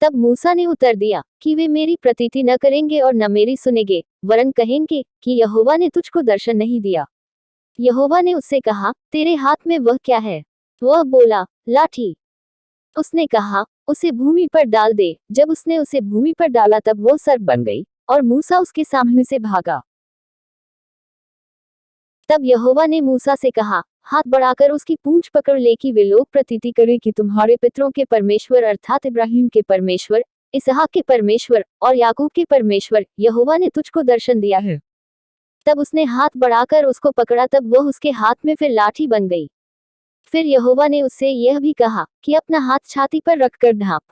तब मूसा ने उत्तर दिया कि वे मेरी प्रतीति न करेंगे और न मेरी सुनेंगे, वरन कहेंगे कि यहोवा ने तुझको दर्शन नहीं दिया। यहोवा ने उससे कहा, तेरे हाथ में वह क्या है? वह बोला, लाठी। उसने कहा, उसे भूमि पर डाल दे। जब उसने उसे भूमि पर डाला तब वो सर्प बन गई, और मूसा उसके सामने से भागा। तब यहोवा ने मूसा से कहा, हाथ बढ़ाकर उसकी पूंछ पकड़ ले कि वे लोग प्रतीति करें कि तुम्हारे पितरों के परमेश्वर अर्थात इब्राहिम के परमेश्वर, इसहाक के परमेश्वर और याकूब के परमेश्वर यहोवा ने तुझको दर्शन दिया है। तब उसने हाथ बढ़ाकर उसको पकड़ा, तब वह उसके हाथ में फिर लाठी बन गई। फिर यहोवा ने उससे यह भी कहा कि अपना हाथ छाती पर रखकर ढांप।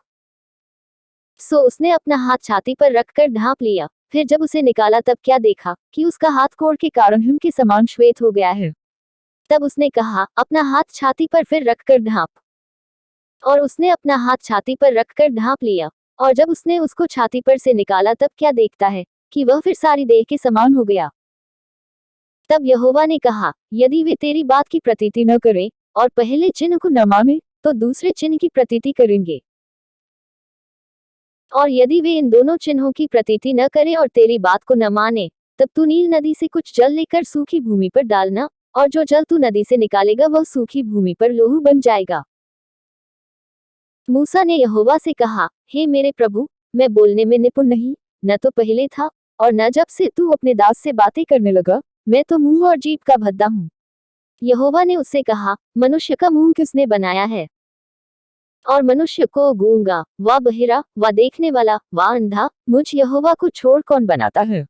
सो उसने अपना हाथ छाती पर रखकर ढांप लिया। फिर जब उसे निकाला तब क्या देखा कि उसका हाथ कोढ़ के कारण हिम के समान श्वेत हो गया है। तब उसने कहा, अपना हाथ छाती पर फिर रखकर ढांप। और उसने अपना हाथ छाती पर रखकर ढांप लिया। और जब उसने उसको छाती पर से निकाला तब क्या देखता है कि वह फिर सारी देह के समान हो गया। तब यहोवा ने कहा, यदि वे तेरी बात की प्रतीति न करें और पहले चिन्ह को न माने, तो दूसरे चिन्ह की प्रतीति करेंगे। और यदि वे इन दोनों चिन्हों की प्रतीति न करें और तेरी बात को न माने, तब तू नील नदी से कुछ जल लेकर सूखी भूमि पर डालना, और जो जल तू नदी से निकालेगा वह सूखी भूमि पर लोहू बन जाएगा। मूसा ने यहोवा से कहा, हे मेरे प्रभु, मैं बोलने में निपुण नहीं, न तो पहले था और न जब से तू अपने दास से बातें करने लगा, मैं तो मुंह और जीभ का भद्दा हूँ। यहोवा ने उससे कहा, मनुष्य का मुंह किसने बनाया है? और मनुष्य को गूंगा, व बहिरा, व देखने वाला, व अंधा, मुझ यहोवा को छोड़ कौन बनाता है?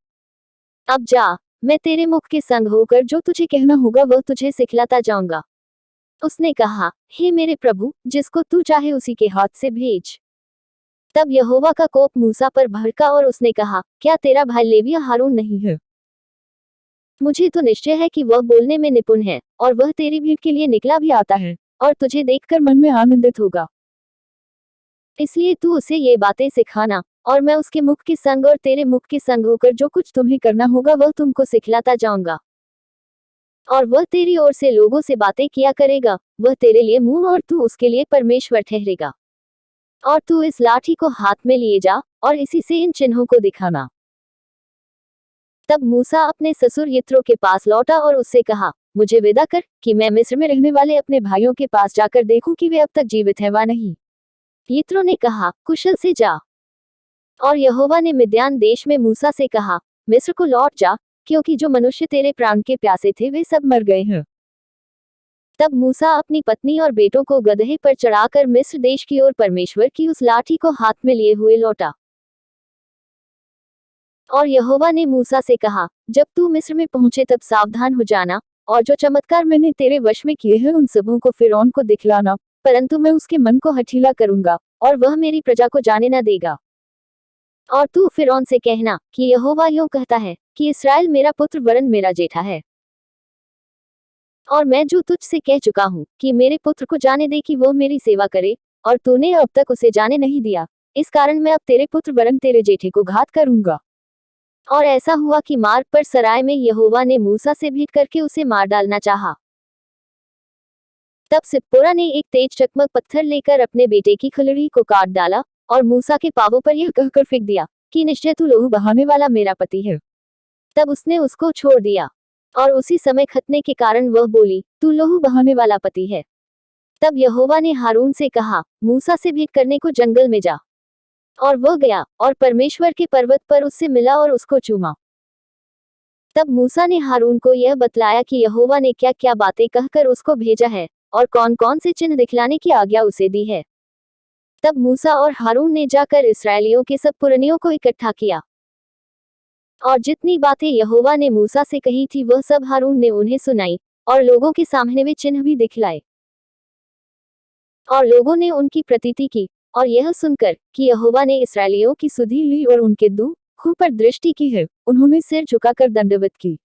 अब जा, मैं तेरे मुख के संग होकर जो तुझे कहना होगा वह तुझे सिखलाता जाऊंगा। उसने कहा, हे मेरे प्रभु, जिसको तू चाहे उसी के हाथ से भेज। तब यहोवा का कोप मूसा पर भड़का और उसने कहा, क्या तेरा भाई लेविया हारून नहीं है? मुझे तो निश्चय है कि वह बोलने में निपुण है, और वह तेरी भीड़ के लिए निकला भी आता है, और तुझे देखकर मन में आनंदित होगा। इसलिए तू उसे ये बातें सिखाना, और मैं उसके मुख के संग और तेरे मुख के संग होकर जो कुछ तुम्हें करना होगा वह तुमको सिखलाता जाऊंगा। और वह तेरी ओर से लोगों से बातें किया करेगा, वह तेरे लिए मुंह और तू उसके लिए परमेश्वर ठहरेगा। और तू इस लाठी को हाथ में लिए जा, और इसी से इन चिन्हों को दिखाना। तब मूसा अपने ससुर यित्रो के पास लौटा और उससे कहा, मुझे विदा कर कि मैं मिस्र में रहने वाले अपने भाइयों के पास जाकर देखूं कि वे अब तक जीवित हैं वा नहीं। यित्रो ने कहा, कुशल से जा। और यहोवा ने मिद्यान देश में मूसा से कहा, मिस्र को लौट जा, क्योंकि जो मनुष्य तेरे प्राण के प्यासे थे वे सब मर गए हैं। तब मूसा अपनी पत्नी और बेटों को गदहे पर चढ़ाकर मिस्र देश की ओर परमेश्वर की उस लाठी को हाथ में लिए हुए लौटा। और यहोवा ने मूसा से कहा, जब तू मिस्र में पहुंचे तब सावधान हो जाना, और जो चमत्कार मैंने तेरे वश में किए हैं उन सबों को फिरौन को दिखलाना, परंतु मैं उसके मन को हठीला करूंगा, और वह मेरी प्रजा को जाने न देगा। और तू फिरौन से कहना कि यहोवा यूं कहता है कि इस्राएल मेरा पुत्र वरन मेरा जेठा है। और मैं जो तुझसे कह चुका हूँ कि मेरे पुत्र को जाने दे कि वो मेरी सेवा करे, और तूने अब तक उसे जाने नहीं दिया, इस कारण मैं अब तेरे पुत्र वरन तेरे जेठे को घात करूंगा। और ऐसा हुआ कि मार्ग पर सराय में यहोवा ने मूसा से भेंट करके उसे मार डालना चाहा। तब सिप्पोरा ने एक तेज चकमक पत्थर लेकर अपने बेटे की खलड़ी को काट डाला, और मूसा के पांवों पर यह कहकर फेंक दिया कि निश्चय तू लहू बहाने वाला मेरा पति है। तब उसने उसको छोड़ दिया। और उसी समय खतने के कारण वह बोली, तू लहू बहाने वाला पति है। तब यहोवा ने हारून से कहा, मूसा से भेंट करने को जंगल में जा। और वह गया, और परमेश्वर के पर्वत पर उससे मिला और उसको चूमा। तब मूसा ने हारून को यह बतलाया कि यहोवा ने क्या क्या बातें कहकर उसको भेजा है, और कौन कौन से चिन्ह दिखलाने की आज्ञा उसे दी है। तब मूसा और हारून ने जाकर इस्राएलियों के सब पुरनियों को इकट्ठा किया। और जितनी बातें यहोवा ने मूसा से कही थी वह सब हारून ने उन्हें सुनाई, और लोगों के सामने वे चिन्ह भी दिखलाए। और लोगों ने उनकी प्रतीति की, और यह सुनकर कि यहोवा ने इस्राएलियों की सुधि ली और उनके दुख पर दृष्टि की है, उन्होंने सिर झुकाकर दंडवत की।